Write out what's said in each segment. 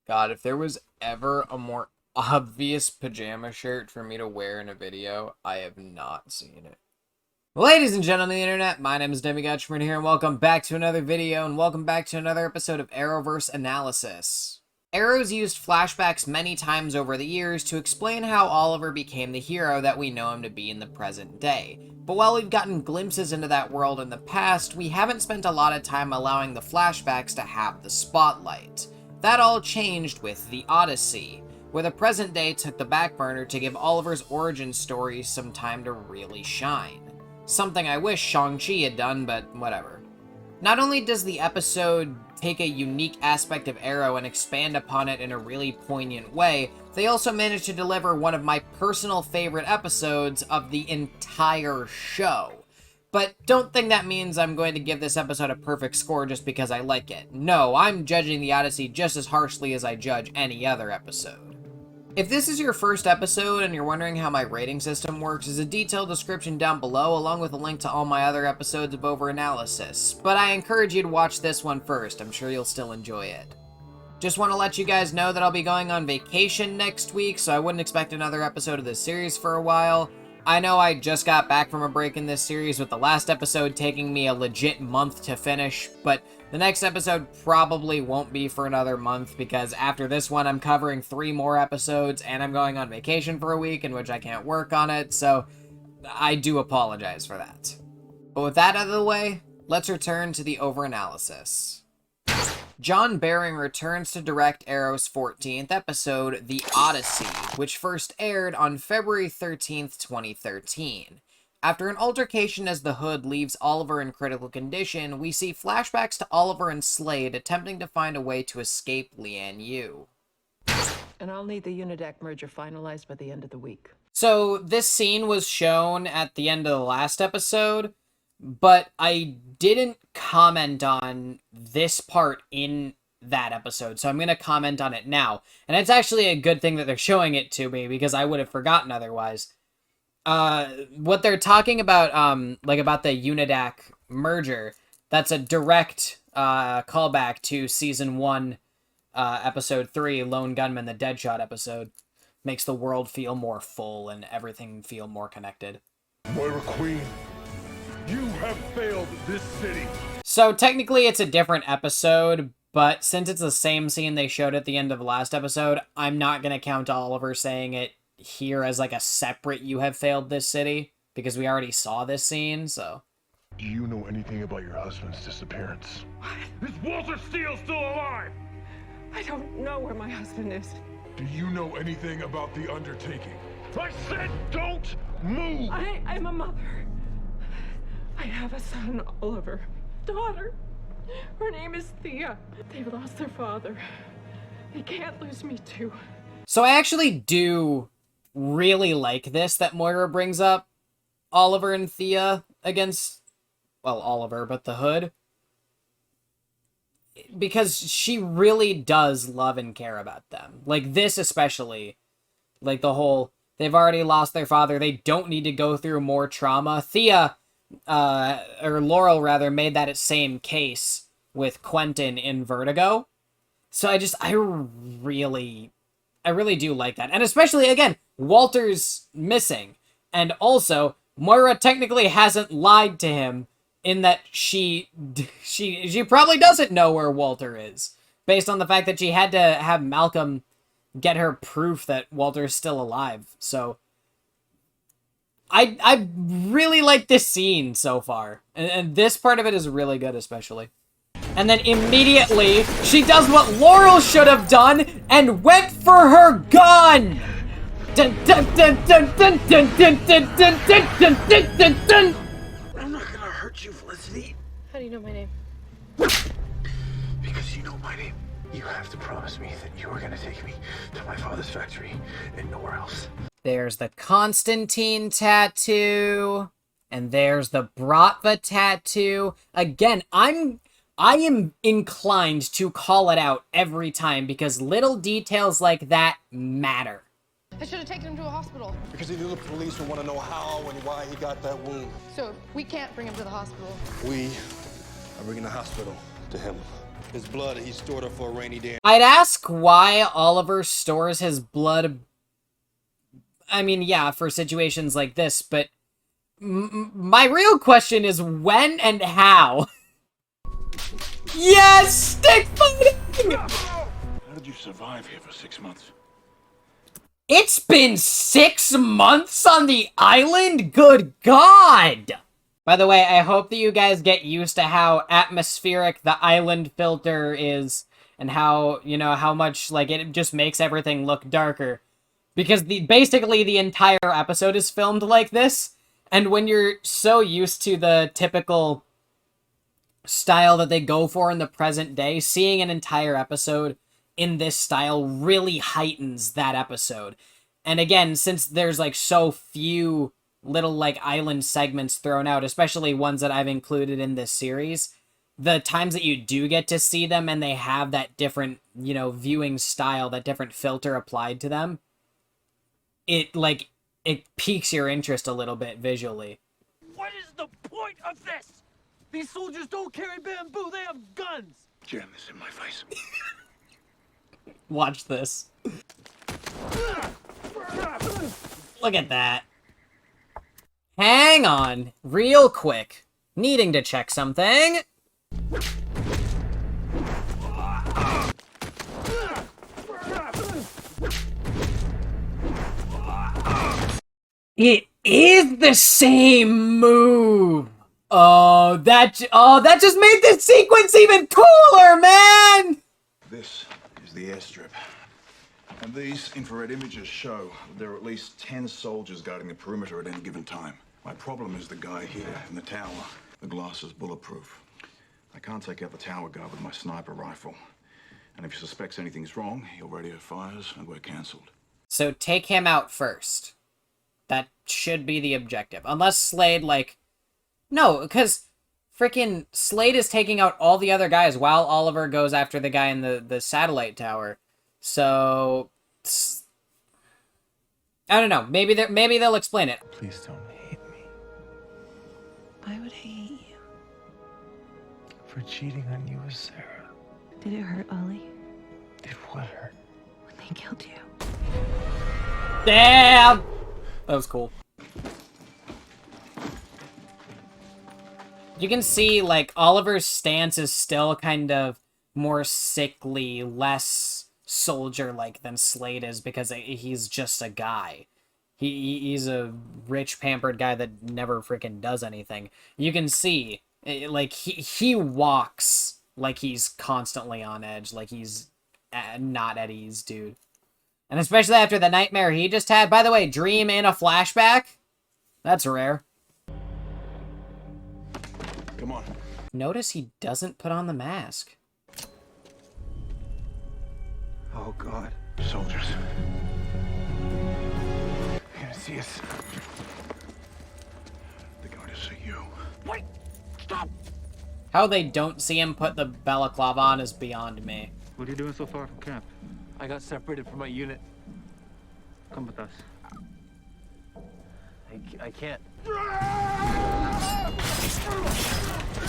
God, if there was ever a more obvious pajama shirt for me to wear in a video, I have not seen it. Ladies and gentlemen of the internet, my name is Demigod Shmurda here, and welcome back to another video, and welcome back to another episode of Arrowverse Analysis. Arrow's used flashbacks many times over the years to explain how Oliver became the hero that we know him to be in the present day. But while we've gotten glimpses into that world in the past, we haven't spent a lot of time allowing the flashbacks to have the spotlight. That all changed with the Odyssey, where the present day took the back burner to give Oliver's origin story some time to really shine. Something I wish Shang-Chi had done, but whatever. Not only does the episode take a unique aspect of Arrow and expand upon it in a really poignant way, they also managed to deliver one of my personal favorite episodes of the entire show. But don't think that means I'm going to give this episode a perfect score just because I like it. No, I'm judging the Odyssey just as harshly as I judge any other episode. If this is your first episode and you're wondering how my rating system works, there's a detailed description down below along with a link to all my other episodes of Overanalysis. But I encourage you to watch this one first, I'm sure you'll still enjoy it. Just want to let you guys know that I'll be going on vacation next week, so I wouldn't expect another episode of this series for a while. I know I just got back from a break in this series, with the last episode taking me a legit month to finish, but the next episode probably won't be for another month, because after this one I'm covering 3 more episodes, and I'm going on vacation for a week in which I can't work on it, so I do apologize for that. But with that out of the way, let's return to the overanalysis. John Baring returns to direct Arrow's 14th episode, The Odyssey, which first aired on February 13th, 2013. After an altercation as the Hood leaves Oliver in critical condition, we see flashbacks to Oliver and Slade attempting to find a way to escape Lian Yu. And I'll need the Unidac merger finalized by the end of the week. So this scene was shown at the end of the last episode, but I didn't comment on this part in that episode, so I'm going to comment on it now. And it's actually a good thing that they're showing it to me, because I would have forgotten otherwise. What they're talking about, about the Unidac merger, that's a direct callback to Season 1, Episode 3, Lone Gunman, the Deadshot episode. Makes the world feel more full and everything feel more connected. Moira Queen, you have failed this city. So technically it's a different episode, but since it's the same scene they showed at the end of the last episode, I'm not going to count Oliver saying it here as like a separate "you have failed this city," because we already saw this scene, so. Do you know anything about your husband's disappearance? Is Walter Steele still alive? I don't know where my husband is. Do you know anything about the undertaking? I said don't move! I'm a mother. I have a son, Oliver. Daughter. Her name is Thea. They've lost their father. They can't lose me too. So I actually do really like this, that Moira brings up Oliver and Thea against, well, Oliver, but the Hood. Because she really does love and care about them. Like, this especially. Like, the whole, they've already lost their father, they don't need to go through more trauma. Thea, or Laurel rather, made that same case with Quentin in Vertigo. So I really do like that. And especially, again, Walter's missing. And also, Moira technically hasn't lied to him in that she probably doesn't know where Walter is, based on the fact that she had to have Malcolm get her proof that Walter's still alive. So I really like this scene so far. And this part of it is really good, especially. And then immediately, she does what Laurel should have done and went for her gun! Dun, dun, dun, dun, dun, dun, dun, dun, dun, dun, dun, dun, dun, dun. I'm not gonna hurt you, Felicity. How do you know my name? Because you know my name. You have to promise me that you are gonna take me to my father's factory and nowhere else. There's the Constantine tattoo. And there's the Bratva tattoo. Again, I am inclined to call it out every time because little details like that matter. I should have taken him to a hospital. Because he knew the police would want to know how and why he got that wound. So we can't bring him to the hospital. We are bringing the hospital to him. His blood, he stored it for a rainy day. I'd ask why Oliver stores his blood. I mean, yeah, for situations like this, but my real question is when and how? Yes, stick fighting! How did you survive here for 6 months? It's been 6 months on the island? Good God! By the way, I hope that you guys get used to how atmospheric the island filter is and how, you know, how much, like, it just makes everything look darker. Because basically the entire episode is filmed like this, and when you're so used to the typical style that they go for in the present day, seeing an entire episode in this style really heightens that episode. And again, since there's like so few little like island segments thrown out, especially ones that I've included in this series, the times that you do get to see them and they have that different, you know, viewing style, that different filter applied to them, it piques your interest a little bit visually. What is the point of this? These soldiers don't carry bamboo, they have guns! Jam this in my face. Watch this. Look at that. Hang on, real quick. Needing to check something. It is the same move. Oh, that just made this sequence even cooler, man. This is the airstrip. And these infrared images show there are at least 10 soldiers guarding the perimeter at any given time. My problem is the guy here in the tower. The glass is bulletproof. I can't take out the tower guard with my sniper rifle. And if he suspects anything's wrong, he'll radio fires and we're cancelled. So take him out first. That should be the objective. Unless Slade, like... No, because freaking Slade is taking out all the other guys while Oliver goes after the guy in the satellite tower. So... I don't know. Maybe they'll explain it. Please don't hate me I would hate you. for cheating on you with Sarah. Did it hurt, Ollie? Did what hurt? When they killed you. Damn! That was cool. You can see, like, Oliver's stance is still kind of more sickly, less soldier-like than Slade is because he's just a guy. He's a rich, pampered guy that never freaking does anything. You can see, like, he walks like he's constantly on edge, like he's not at ease, dude. And especially after the nightmare he just had. By the way, dream in a flashback? That's rare. Come on. Notice he doesn't put on the mask. Oh, God. Soldiers. You're gonna see us. They're going to see you. Wait! Stop! How they don't see him put the balaclava on is beyond me. What are you doing so far from camp? I got separated from my unit. Come with us. I can't.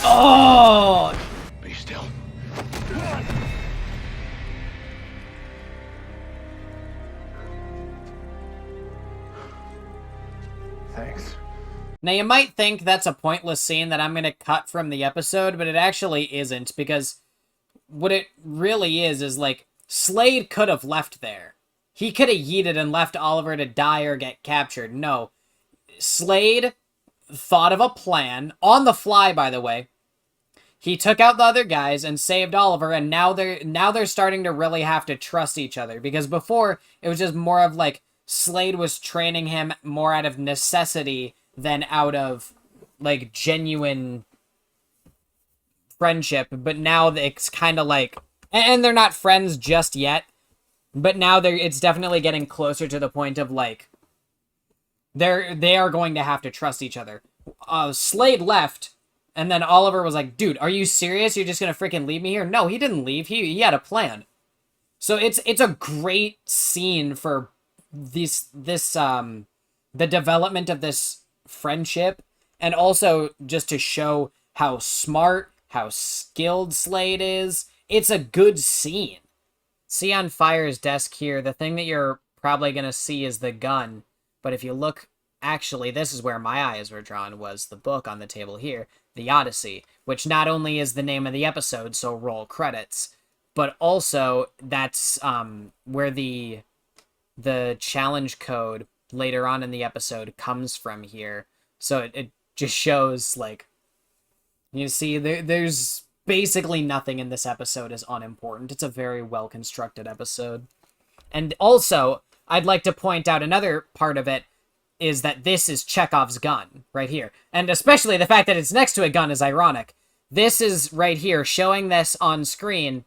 Oh! Be still. Thanks. Now, you might think that's a pointless scene that I'm going to cut from the episode, but it actually isn't, because what it really is like, Slade could have left there. He could have yeeted and left Oliver to die or get captured. No. Slade thought of a plan, on the fly, by the way. He took out the other guys and saved Oliver, and now they're starting to really have to trust each other, because before, it was just more of like, Slade was training him more out of necessity than out of, like, genuine friendship, but now it's kind of like, and they're not friends just yet, but now it's definitely getting closer to the point of, like, they are going to have to trust each other. Slade left, and then Oliver was like, dude, are you serious? You're just gonna freaking leave me here? No, he didn't leave. He had a plan. So it's a great scene for the development of this friendship, and also just to show how smart, how skilled Slade is, it's a good scene. See on Fire's desk here, the thing that you're probably going to see is the gun. But if you look, actually, this is where my eyes were drawn, was the book on the table here, The Odyssey, which not only is the name of the episode, so roll credits, but also that's where the challenge code later on in the episode comes from here. So it just shows, like, you see, there's basically nothing in this episode is unimportant. It's a very well-constructed episode. And also, I'd like to point out another part of it is that this is Chekhov's gun right here. And especially the fact that it's next to a gun is ironic. This is right here, showing this on screen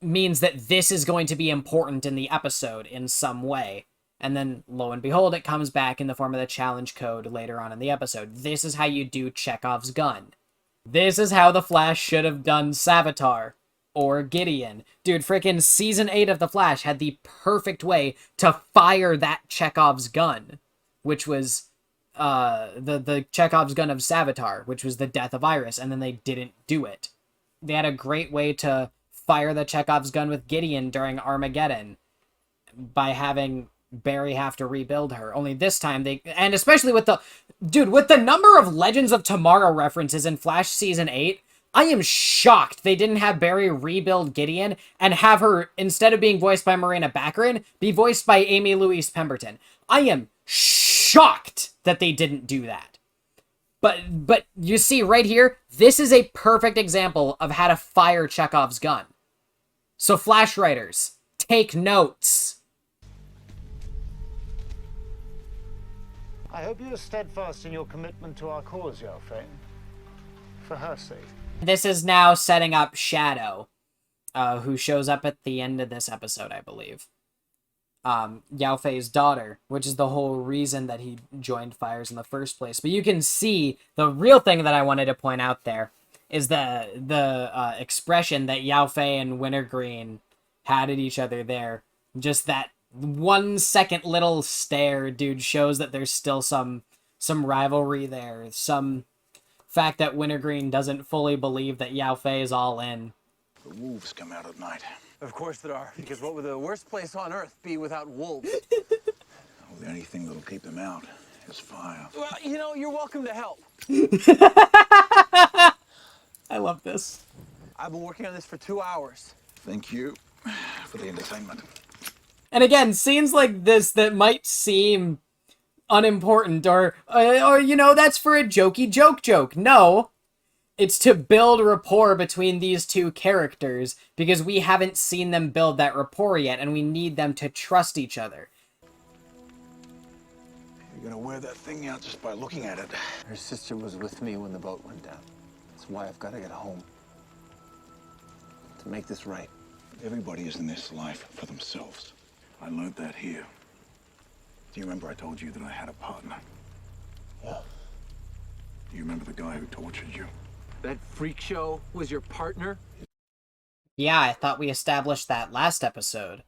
means that this is going to be important in the episode in some way. And then, lo and behold, it comes back in the form of the challenge code later on in the episode. This is how you do Chekhov's gun. This is how The Flash should have done Savitar or Gideon. Dude, freaking Season 8 of The Flash had the perfect way to fire that Chekhov's gun, which was the Chekhov's gun of Savitar, which was the death of Iris, and then they didn't do it. They had a great way to fire the Chekhov's gun with Gideon during Armageddon by having Barry have to rebuild her. Only this time and especially with the number of Legends of Tomorrow references in Flash Season 8, I am shocked they didn't have Barry rebuild Gideon and have her, instead of being voiced by Morena Baccarin, be voiced by Amy Louise Pemberton. I am shocked that they didn't do that. But you see right here, this is a perfect example of how to fire Chekhov's gun. So Flash writers, take notes. I hope you are steadfast in your commitment to our cause, Yao Fei. For her sake. This is now setting up Shadow, who shows up at the end of this episode, I believe. Yao Fei's daughter, which is the whole reason that he joined Fires in the first place. But you can see the real thing that I wanted to point out there is the expression that Yao Fei and Wintergreen had at each other there. Just that 1 second little stare, dude, shows that there's still some rivalry there. Some fact that Wintergreen doesn't fully believe that Yao Fei is all in. The wolves come out at night. Of course there are, because what would the worst place on Earth be without wolves? Well, the only thing that'll keep them out is fire. Well, you know, you're welcome to help. I love this. I've been working on this for 2 hours. Thank you for the entertainment. And again, scenes like this that might seem unimportant or you know, that's for a jokey joke. No, it's to build rapport between these two characters because we haven't seen them build that rapport yet and we need them to trust each other. You're gonna wear that thing out just by looking at it. Her sister was with me when the boat went down. That's why I've got to get home. To make this right. Everybody is in this life for themselves. I learned that here. Do you remember I told you that I had a partner? Yeah. Do you remember the guy who tortured you? That freak show was your partner? Yeah, I thought we established that last episode.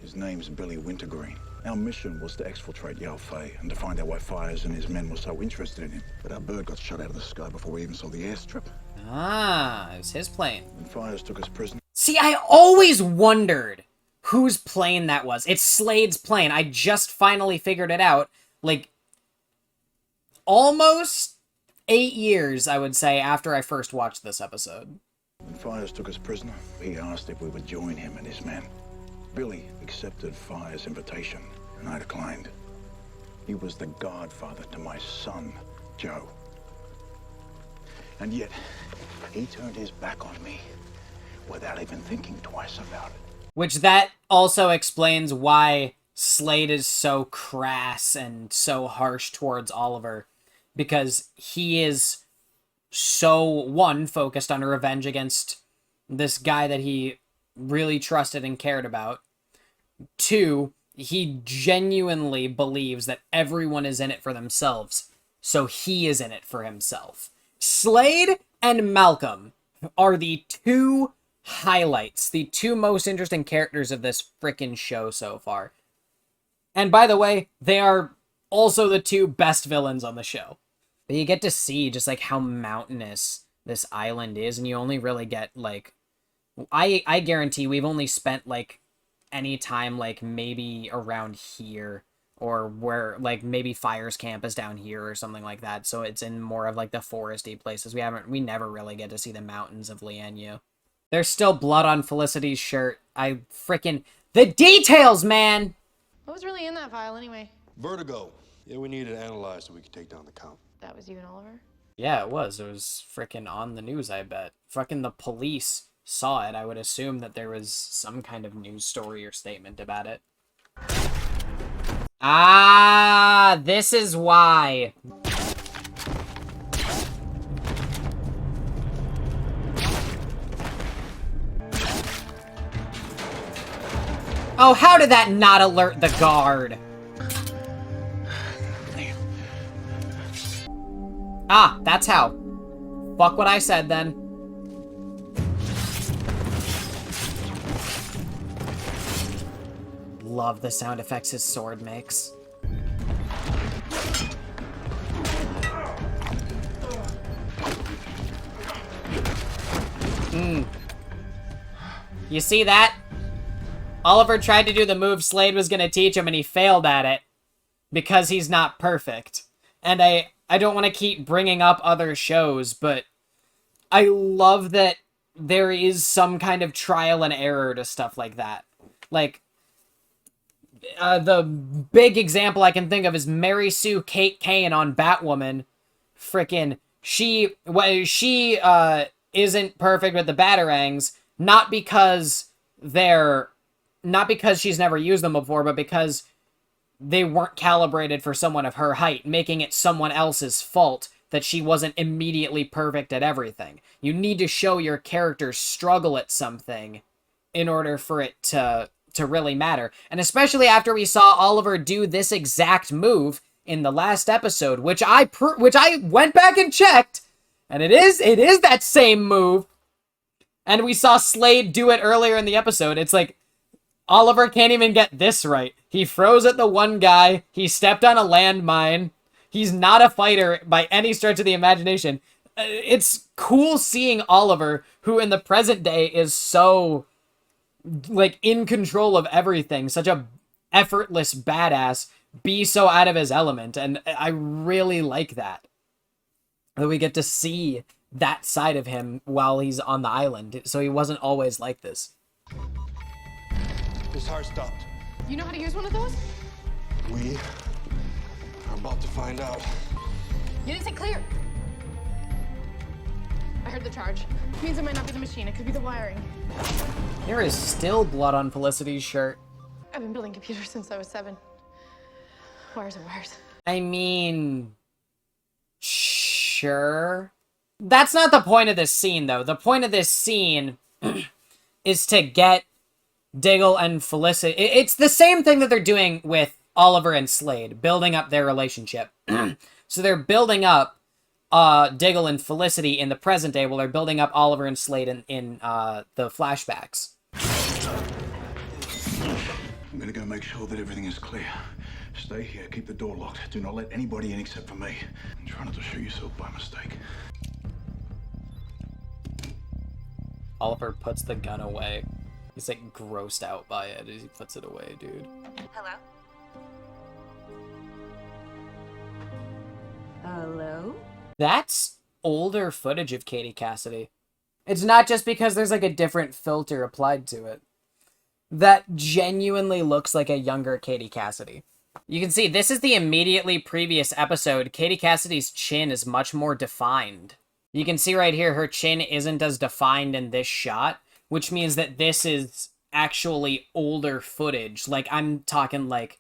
His name's Billy Wintergreen. Our mission was to exfiltrate Yao Fei and to find out why Fires and his men were so interested in him. But our bird got shot out of the sky before we even saw the airstrip. Ah, it was his plane. And Fires took us prisoner. See, I always wondered whose plane that was. It's Slade's plane. I just finally figured it out. Like, almost 8 years, I would say, after I first watched this episode. When Fires took us prisoner, he asked if we would join him and his men. Billy accepted Fire's invitation, and I declined. He was the godfather to my son, Joe. And yet, he turned his back on me without even thinking twice about it. Which that also explains why Slade is so crass and so harsh towards Oliver. Because he is so, one, focused on revenge against this guy that he really trusted and cared about. 2, he genuinely believes that everyone is in it for themselves, so he is in it for himself. Slade and Malcolm are the 2 highlights, the 2 most interesting characters of this frickin' show so far. And by the way, they are also the 2 best villains on the show. But you get to see just, like, how mountainous this island is, and you only really get, like... I guarantee we've only spent, like, any time, like, maybe around here, or where, like, maybe Fire's Camp is down here or something like that, so it's in more of, like, the foresty places. We never really get to see the mountains of Lianyu. There's still blood on Felicity's shirt. The details, man! What was really in that file, anyway? Vertigo. Yeah, we need it analyzed so we can take down the count. That was you and Oliver? Yeah, it was. It was frickin' on the news, I bet. Frickin' the police saw it. I would assume that there was some kind of news story or statement about it. Ah, this is why. Oh, how did that not alert the guard? Ah, that's how. Fuck what I said then. Love the sound effects his sword makes. You see that? Oliver tried to do the move Slade was gonna teach him and he failed at it. Because he's not perfect. And I don't want to keep bringing up other shows, but I love that there is some kind of trial and error to stuff like that. Like, the big example I can think of is Mary Sue Kate Kane on Batwoman. Frickin' she isn't perfect with the Batarangs, not because she's never used them before, but because they weren't calibrated for someone of her height, making it someone else's fault that she wasn't immediately perfect at everything. You need to show your character struggle at something in order for it to really matter. And especially after we saw Oliver do this exact move in the last episode, which I went back and checked, and it is that same move. And we saw Slade do it earlier in the episode. It's like, Oliver can't even get this right. He froze at the one guy. He stepped on a landmine. He's not a fighter by any stretch of the imagination. It's cool seeing Oliver, who in the present day is so, like, in control of everything, such a effortless badass, be so out of his element. And I really like that. That we get to see that side of him while he's on the island. So he wasn't always like this. His heart stopped. You know how to use one of those? We are about to find out. You didn't say clear. I heard the charge. It means it might not be the machine. It could be the wiring. There is still blood on Felicity's shirt. I've been building computers since I was 7. Wires and wires. I mean, sure. That's not the point of this scene, though. The point of this scene is to get Diggle and Felicity. It's the same thing that they're doing with Oliver and Slade, building up their relationship. So they're building up Diggle and Felicity in the present day, while they're building up Oliver and Slade in the flashbacks. I'm gonna go make sure that everything is clear. Stay here, keep the door locked. Do not let anybody in except for me. And try not to shoot yourself by mistake. Oliver puts the gun away. He's like grossed out by it as he puts it away, dude. Hello? Hello? That's older footage of Katie Cassidy. It's not just because there's like a different filter applied to it. That genuinely looks like a younger Katie Cassidy. You can see this is the immediately previous episode. Katie Cassidy's chin is much more defined. You can see right here her chin isn't as defined in this shot, which means that this is actually older footage. Like, I'm talking, like,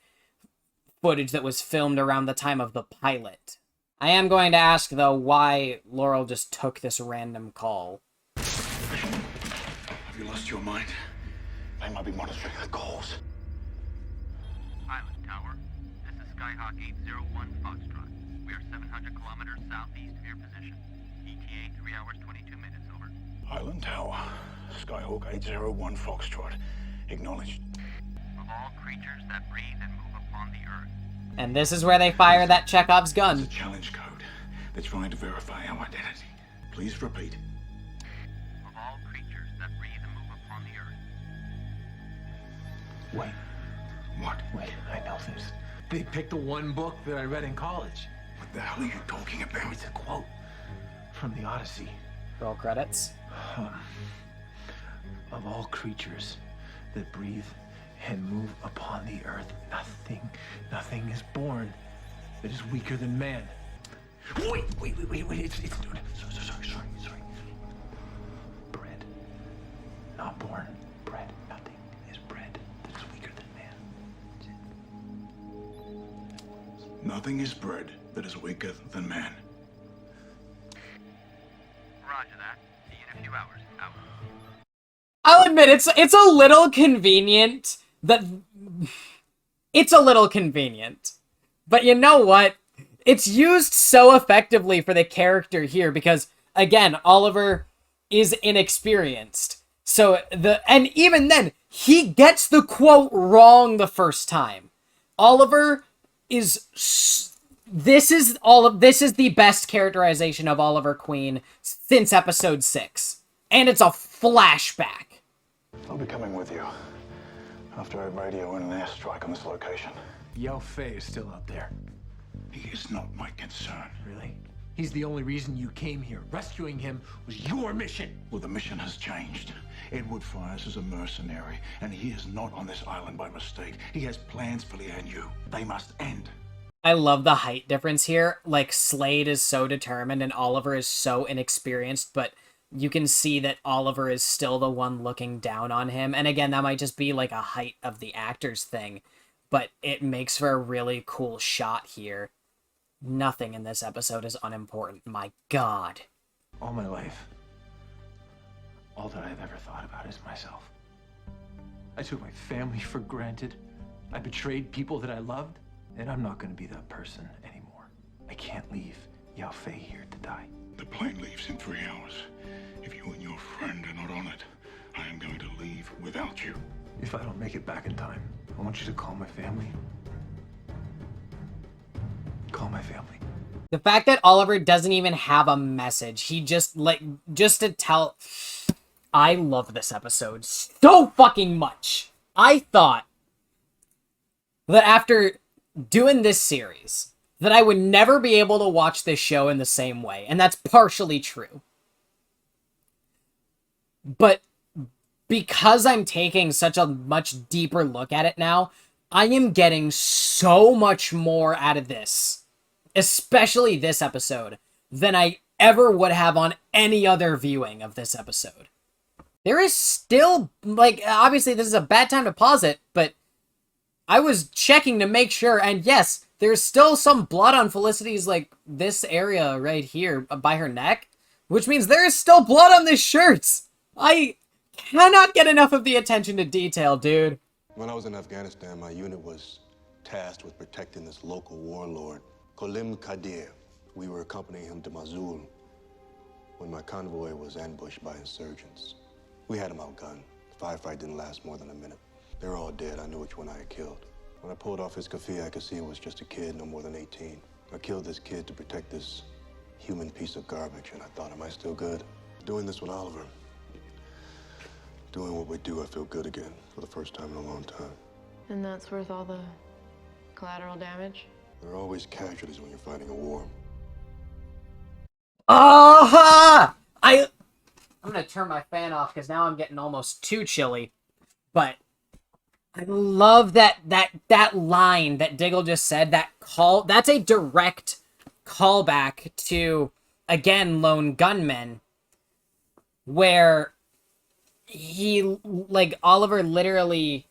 footage that was filmed around the time of the pilot. I am going to ask, though, why Laurel just took this random call. Have you lost your mind? They might be monitoring the calls. Island Tower, this is Skyhawk 801 Foxtrot. We are 700 kilometers southeast of your position. ETA 3 hours 22 minutes, over. Island Tower, Skyhawk 801 Foxtrot. Acknowledged. Of all creatures that breathe and move upon the earth. And this is where they fire that Chekhov's gun. It's a challenge code. They're trying to verify our identity. Please repeat. Of all creatures that breathe and move upon the earth. Wait, What? wait, I know this. They picked the one book that I read in college. What the hell are you talking about? It's a quote from the Odyssey. Roll credits. Of all creatures that breathe and move upon the earth, nothing is born that is weaker than man. Wait, it's sorry. Bread, not born. Bread, nothing is bread that is weaker than man. Nothing is bread that is weaker than man. Roger that. See you in a few hours. Out. I'll admit it's a little convenient that it's a little convenient. But you know what? It's used so effectively for the character here because again, Oliver is inexperienced. So and even then he gets the quote wrong the first time. Oliver is this is the best characterization of Oliver Queen since episode 6. And it's a flashback. I'll be coming with you after I radio in an airstrike on this location. Yao Fei is still out there. He is not my concern. Really? He's the only reason you came here. Rescuing him was your mission. Well, the mission has changed. Edward Fires is a mercenary, and he is not on this island by mistake. He has plans for Leah and you. They must end. I love the height difference here. Like, Slade is so determined and Oliver is so inexperienced, but you can see that Oliver is still the one looking down on him. And again, that might just be like a height of the actor's thing, but it makes for a really cool shot here. Nothing in this episode is unimportant. My God. All my life, all that I've ever thought about is myself. I took my family for granted. I betrayed people that I loved, and I'm not going to be that person anymore. I can't leave Yao Fei here to die. The plane leaves in 3 hours. If you and your friend are not on it, I am going to leave without you. If I don't make it back in time, I want you to call my family. Call my family. The fact that Oliver doesn't even have a message, he just to tell... I love this episode so fucking much. I thought that after doing this series, that I would never be able to watch this show in the same way, and that's partially true. But because I'm taking such a much deeper look at it now, I am getting so much more out of this, especially this episode, than I ever would have on any other viewing of this episode. There is still, like, obviously this is a bad time to pause it, but I was checking to make sure, and yes, there's still some blood on Felicity's, like, this area right here by her neck, which means there is still blood on this shirt. I cannot get enough of the attention to detail, dude. When I was in Afghanistan, my unit was tasked with protecting this local warlord, Kolim Kadir. We were accompanying him to Mosul when my convoy was ambushed by insurgents. We had him outgunned. The firefight didn't last more than a minute. They were all dead. I knew which one I had killed. When I pulled off his keffiyeh, I could see it was just a kid, no more than 18. I killed this kid to protect this human piece of garbage, and I thought, am I still good? Doing this with Oliver, doing what we do, I feel good again for the first time in a long time. And that's worth all the collateral damage? There are always casualties when you're fighting a war. Aha! I'm gonna turn my fan off because now I'm getting almost too chilly. But I love that line that Diggle just said. That's a direct callback to, again, Lone Gunmen, where Oliver literally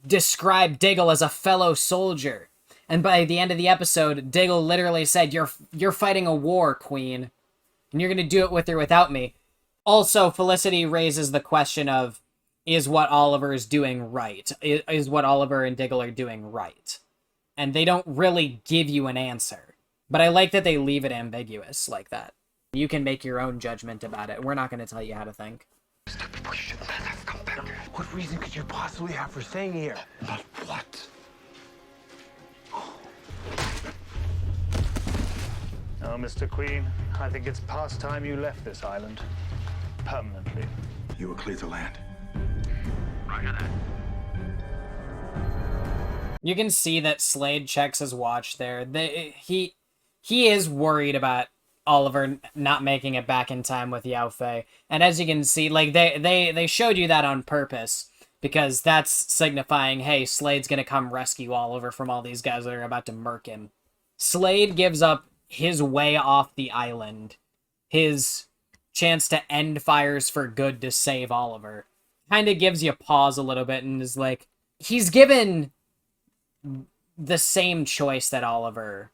described Diggle as a fellow soldier. And by the end of the episode, Diggle literally said, you're fighting a war, Queen, and you're going to do it with or without me. Also, Felicity raises the question of, is what Oliver is doing right? Is what Oliver and Diggle are doing right? And they don't really give you an answer. But I like that they leave it ambiguous like that. You can make your own judgment about it. We're not going to tell you how to think. We shouldn't have come back. What reason could you possibly have for staying here? But what? Mr. Queen. I think it's past time you left this island. Permanently. You were clear to land. Roger that. You can see that Slade checks his watch there. He is worried about Oliver not making it back in time with Yao Fei. And as you can see, like, they showed you that on purpose, because that's signifying, hey, Slade's gonna come rescue Oliver from all these guys that are about to murk him. Slade gives up his way off the island, his chance to end fires for good to save Oliver. Kind of gives you pause a little bit and is like, he's given the same choice that Oliver...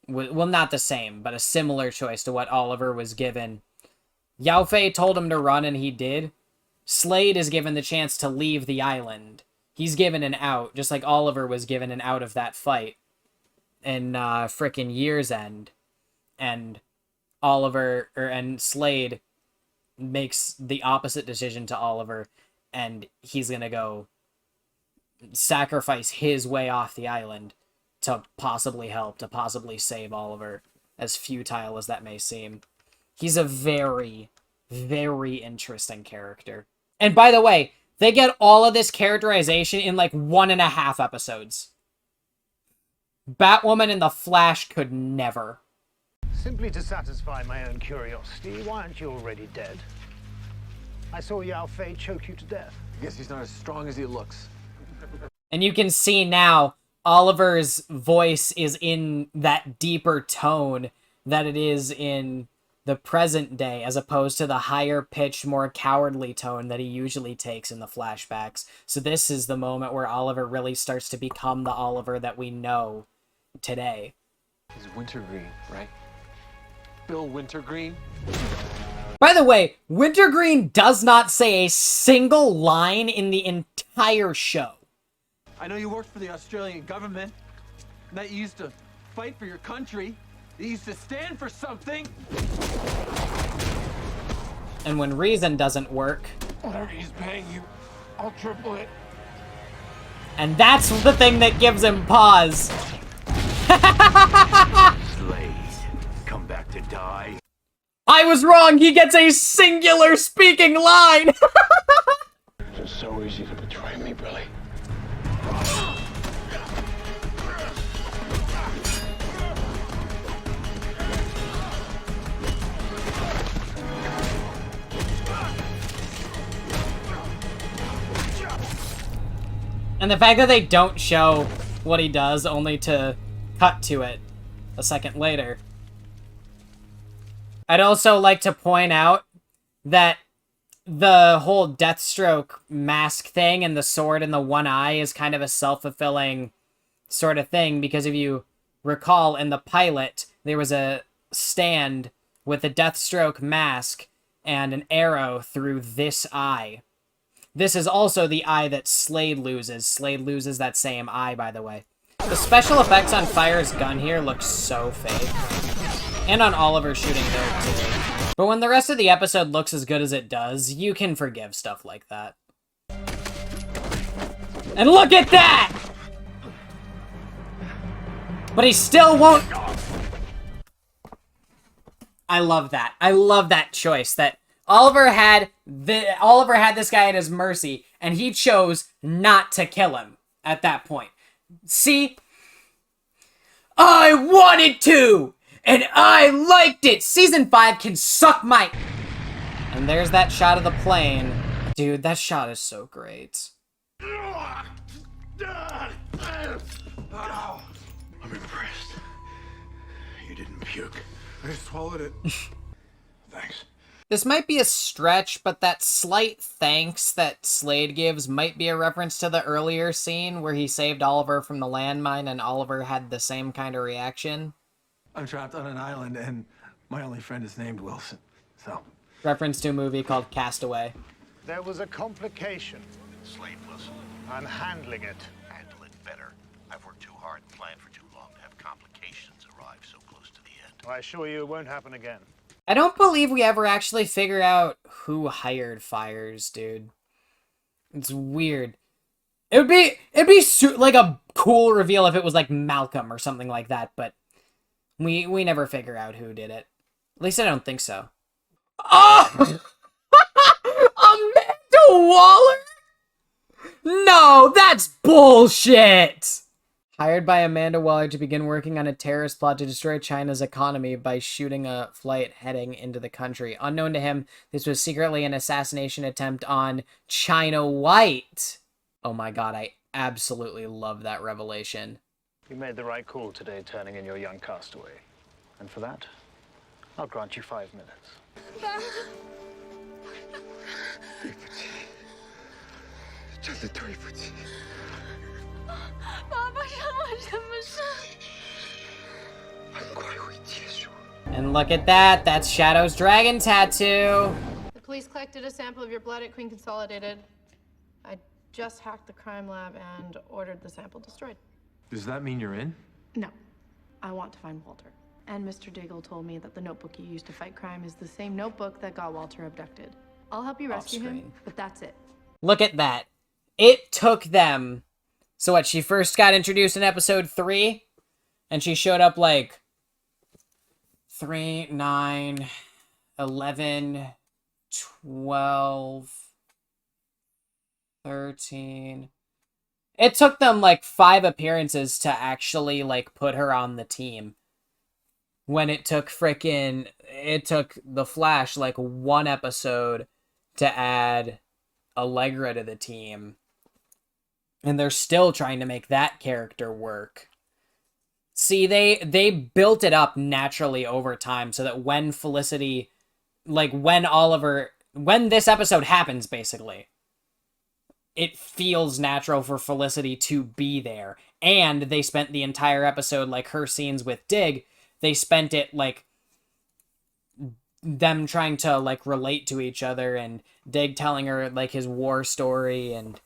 Well, not the same, but a similar choice to what Oliver was given. Yao Fei told him to run, and he did. Slade is given the chance to leave the island. He's given an out, just like Oliver was given an out of that fight in frickin' Year's End. And and Slade makes the opposite decision to Oliver, and he's gonna go sacrifice his way off the island to possibly help, to possibly save Oliver, as futile as that may seem. He's a very, very interesting character. And by the way, they get all of this characterization in like 1.5 episodes. Batwoman and the Flash could never. Simply to satisfy my own curiosity, why aren't you already dead? I saw Yao Fei choke you to death. I guess he's not as strong as he looks. And you can see now, Oliver's voice is in that deeper tone that it is in the present day, as opposed to the higher pitched, more cowardly tone that he usually takes in the flashbacks. So this is the moment where Oliver really starts to become the Oliver that we know today. He's Wintergreen, right? Bill Wintergreen? By the way, Wintergreen does not say a single line in the entire show. I know you worked for the Australian government, and that you used to fight for your country, that you used to stand for something. And when reason doesn't work... Whatever he's paying you, I'll triple it. And that's the thing that gives him pause. Slade, come back to die. I was wrong! He gets a singular speaking line! It's so easy to betray me, Billy. And the fact that they don't show what he does, only to cut to it a second later. I'd also like to point out that the whole Deathstroke mask thing and the sword in the one eye is kind of a self-fulfilling sort of thing, because if you recall, in the pilot, there was a stand with a Deathstroke mask and an arrow through this eye. This is also the eye that Slade loses. Slade loses that same eye, by the way. The special effects on Fire's gun here look so fake. And on Oliver shooting there, too. But when the rest of the episode looks as good as it does, you can forgive stuff like that. And look at that! But he still won't... I love that. I love that choice, that Oliver had this guy at his mercy, and he chose not to kill him at that point. See? I wanted to! And I liked it! Season 5 can suck my... And there's that shot of the plane. Dude, that shot is so great. I'm impressed. You didn't puke. I swallowed it. Thanks. This might be a stretch, but that slight thanks that Slade gives might be a reference to the earlier scene where he saved Oliver from the landmine and Oliver had the same kind of reaction. I'm trapped on an island and my only friend is named Wilson, so... Reference to a movie called Castaway. There was a complication. Slade Wilson. I'm handling it. Handle it better. I've worked too hard and planned for too long to have complications arrive so close to the end. I assure you it won't happen again. I don't believe we ever actually figure out who hired Fires, dude. It's weird. It'd be like a cool reveal if it was like Malcolm or something like that, but We never figure out who did it. At least I don't think so. Oh! Amanda Waller? No, that's bullshit! Hired by Amanda Waller to begin working on a terrorist plot to destroy China's economy by shooting a flight heading into the country. Unknown to him, this was secretly an assassination attempt on China White. Oh my god, I absolutely love that revelation. You made the right call today, turning in your young castaway. And for that, I'll grant you 5 minutes. And look at that, that's Shadow's dragon tattoo. The police collected a sample of your blood at Queen Consolidated. I just hacked the crime lab and ordered the sample destroyed. Does that mean you're in? No, I want to find Walter. And Mr. Diggle told me that the notebook you used to fight crime is the same notebook that got Walter abducted. I'll help you rescue him, but that's it. Look at that. It took them... So what, she first got introduced in episode 3? And she showed up like... 3, 9, 11, 12, 13... It took them like 5 appearances to actually like put her on the team. When it took the Flash like 1 episode to add Allegra to the team. And they're still trying to make that character work. See, they built it up naturally over time so that when Felicity, like when this episode happens basically, it feels natural for Felicity to be there. And they spent the entire episode, like her scenes with Dig, they spent it like them trying to like relate to each other and Dig telling her like his war story and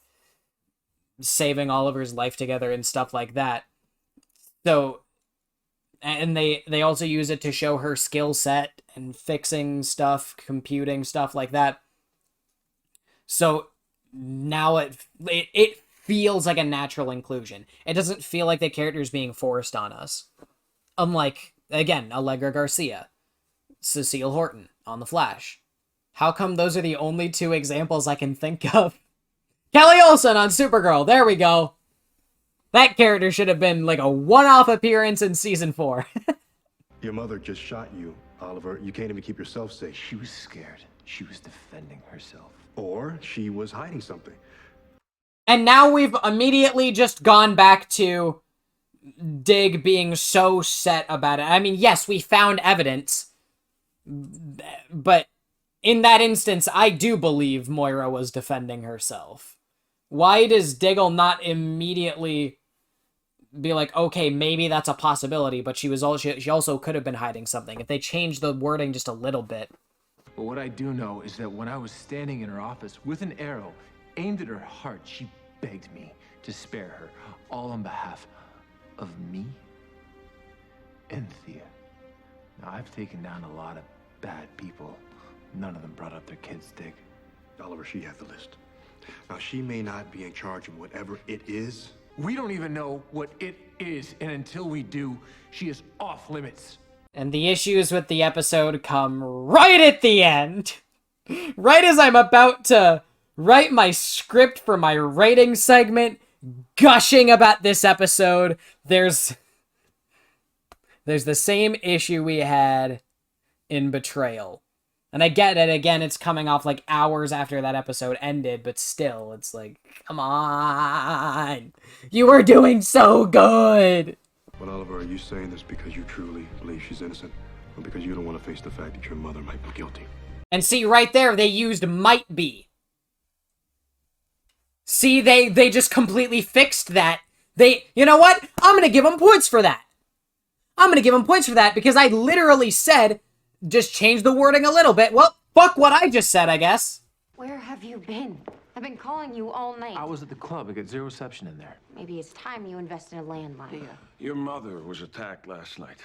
saving Oliver's life together and stuff like that. So, and they also use it to show her skill set and fixing stuff, computing stuff like that. So now it feels like a natural inclusion. It doesn't feel like the character's being forced on us. Unlike, again, Allegra Garcia, Cecile Horton on The Flash. How come those are the only 2 examples I can think of? Kelly Olsen on Supergirl, there we go. That character should have been like a one-off appearance in season 4. Your mother just shot you, Oliver. You can't even keep yourself safe. She was scared. She was defending herself. Or she was hiding something. And now we've immediately just gone back to Dig being so set about it. I mean, yes, we found evidence, but in that instance, I do believe Moira was defending herself. Why does Diggle not immediately be like, okay, maybe that's a possibility, but she also could have been hiding something if they changed the wording just a little bit. But what I do know is that when I was standing in her office with an arrow aimed at her heart, she begged me to spare her, all on behalf of me and Thea. Now, I've taken down a lot of bad people. None of them brought up their kids, Dig. Oliver, she had the list. Now, she may not be in charge of whatever it is. We don't even know what it is, and until we do, she is off limits. And the issues with the episode come right at the end. Right as I'm about to write my script for my rating segment, gushing about this episode, there's the same issue we had in Betrayal. And I get it, again, it's coming off like hours after that episode ended, but still, it's like, come on! You were doing so good! But Oliver, are you saying this because you truly believe she's innocent? Or because you don't want to face the fact that your mother might be guilty? And see, right there, they used might be. See, they just completely fixed that. You know what? I'm gonna give them points for that. I'm gonna give them points for that because I literally said, just change the wording a little bit. Well, fuck what I just said, I guess. Where have you been? I've been calling you all night. I was at the club. I got 0 reception in there. Maybe it's time you invested in a landline. Your mother was attacked last night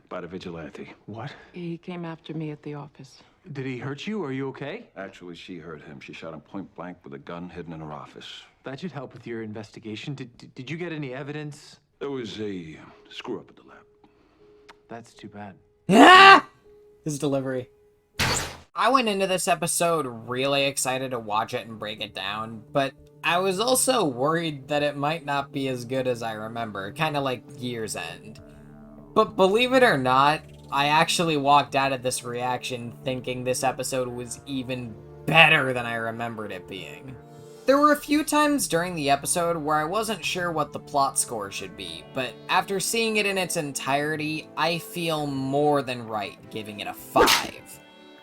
by the vigilante. What? He came after me at the office. Did he hurt you? Are you okay? Actually, she hurt him. She shot him point blank with a gun hidden in her office. That should help with your investigation. Did you get any evidence? There was a screw up at the lab. That's too bad. Ah! His delivery. I went into this episode really excited to watch it and break it down, but I was also worried that it might not be as good as I remember, kind of like Year's End. But believe it or not, I actually walked out of this reaction thinking this episode was even better than I remembered it being. There were a few times during the episode where I wasn't sure what the plot score should be, but after seeing it in its entirety, I feel more than right giving it a 5.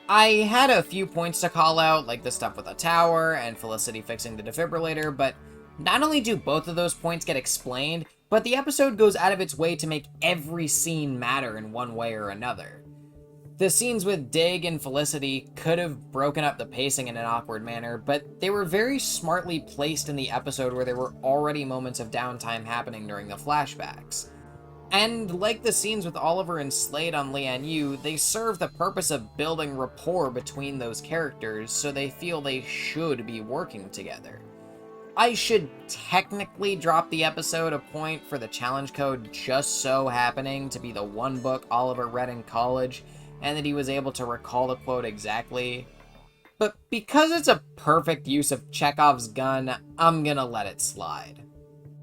I had a few points to call out, like the stuff with the tower and Felicity fixing the defibrillator, but not only do both of those points get explained, but the episode goes out of its way to make every scene matter in one way or another. The scenes with Dig and Felicity could have broken up the pacing in an awkward manner, but they were very smartly placed in the episode where there were already moments of downtime happening during the flashbacks. And like the scenes with Oliver and Slade on Lian Yu, they serve the purpose of building rapport between those characters so they feel they should be working together. I should technically drop the episode a point for the challenge code just so happening to be the one book Oliver read in college, and that he was able to recall the quote exactly. But because it's a perfect use of Chekhov's gun, I'm gonna let it slide.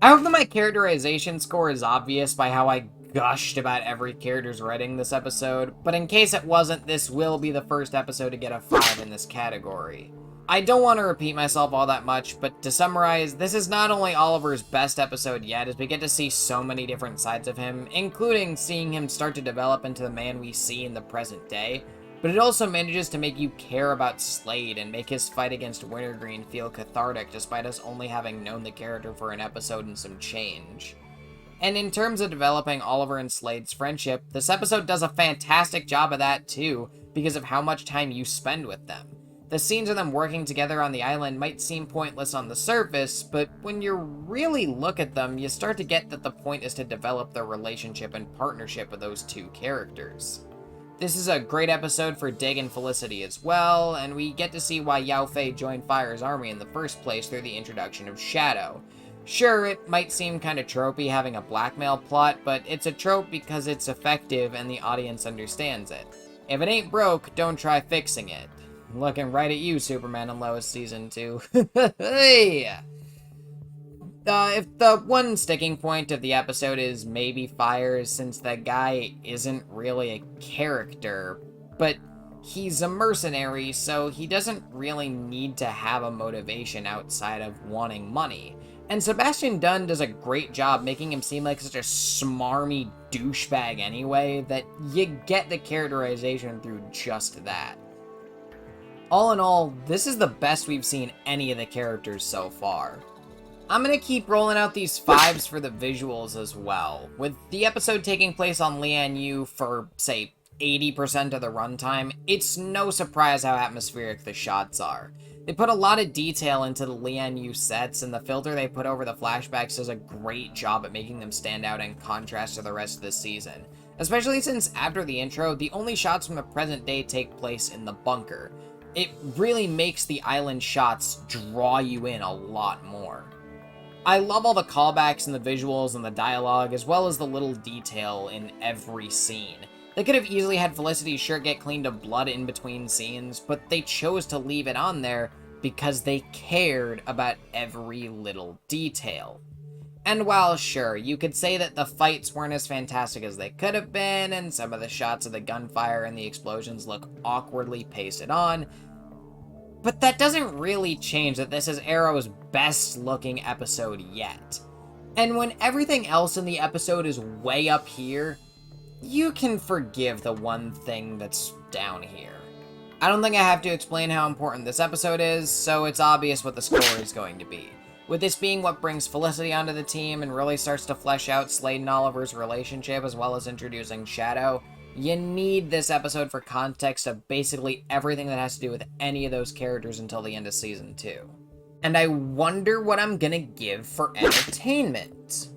I hope that my characterization score is obvious by how I gushed about every character's writing this episode, but in case it wasn't, this will be the first episode to get a 5 in this category. I don't want to repeat myself all that much, but to summarize, this is not only Oliver's best episode yet, as we get to see so many different sides of him, including seeing him start to develop into the man we see in the present day, but it also manages to make you care about Slade and make his fight against Wintergreen feel cathartic despite us only having known the character for an episode and some change. And in terms of developing Oliver and Slade's friendship, this episode does a fantastic job of that too, because of how much time you spend with them. The scenes of them working together on the island might seem pointless on the surface, but when you really look at them, you start to get that the point is to develop their relationship and partnership with those two characters. This is a great episode for Dig and Felicity as well, and we get to see why Yao Fei joined Fire's army in the first place through the introduction of Shadow. Sure, it might seem kinda tropey having a blackmail plot, but it's a trope because it's effective and the audience understands it. If it ain't broke, don't try fixing it. Looking right at you, Superman and Lois Season 2. Hey! If the one sticking point of the episode is maybe Fire, since that guy isn't really a character, but he's a mercenary, so he doesn't really need to have a motivation outside of wanting money. And Sebastian Dunn does a great job making him seem like such a smarmy douchebag anyway, that you get the characterization through just that. All in all, this is the best we've seen any of the characters so far. I'm gonna keep rolling out these 5s for the visuals as well. With the episode taking place on Lian Yu for, say, 80% of the runtime, it's no surprise how atmospheric the shots are. They put a lot of detail into the Lian Yu sets, and the filter they put over the flashbacks does a great job at making them stand out in contrast to the rest of the season. Especially since after the intro, the only shots from the present day take place in the bunker. It really makes the island shots draw you in a lot more. I love all the callbacks and the visuals and the dialogue, as well as the little detail in every scene. They could have easily had Felicity's shirt get cleaned of blood in between scenes, but they chose to leave it on there because they cared about every little detail. And while sure, you could say that the fights weren't as fantastic as they could have been, and some of the shots of the gunfire and the explosions look awkwardly pasted on, but that doesn't really change that this is Arrow's best looking episode yet. And when everything else in the episode is way up here, you can forgive the one thing that's down here. I don't think I have to explain how important this episode is, so it's obvious what the score is going to be. With this being what brings Felicity onto the team and really starts to flesh out Slade and Oliver's relationship as well as introducing Shadow, you need this episode for context of basically everything that has to do with any of those characters until the end of Season 2. And I wonder what I'm gonna give for entertainment.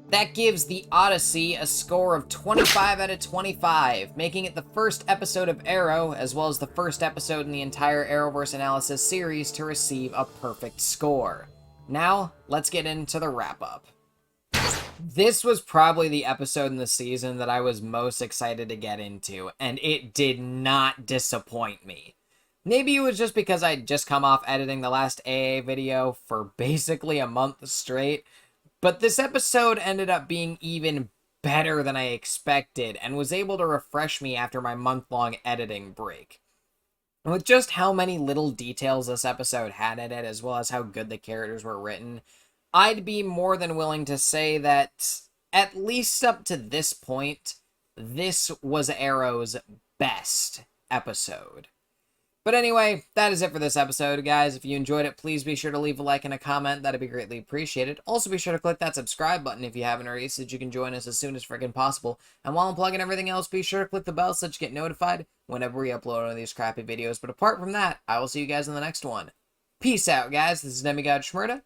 That gives the Odyssey a score of 25 out of 25, making it the first episode of Arrow, as well as the first episode in the entire Arrowverse Analysis series to receive a perfect score. Now, let's get into the wrap-up. This was probably the episode in the season that I was most excited to get into, and it did not disappoint me. Maybe it was just because I'd just come off editing the last AA video for basically a month straight, but this episode ended up being even better than I expected and was able to refresh me after my month-long editing break. And with just how many little details this episode had in it, as well as how good the characters were written, I'd be more than willing to say that, at least up to this point, this was Arrow's best episode. But anyway, that is it for this episode, guys. If you enjoyed it, please be sure to leave a like and a comment. That'd be greatly appreciated. Also, be sure to click that subscribe button if you haven't already, so that you can join us as soon as freaking possible. And while I'm plugging everything else, be sure to click the bell so that you get notified whenever we upload one of these crappy videos. But apart from that, I will see you guys in the next one. Peace out, guys. This is Demigod Shmurda.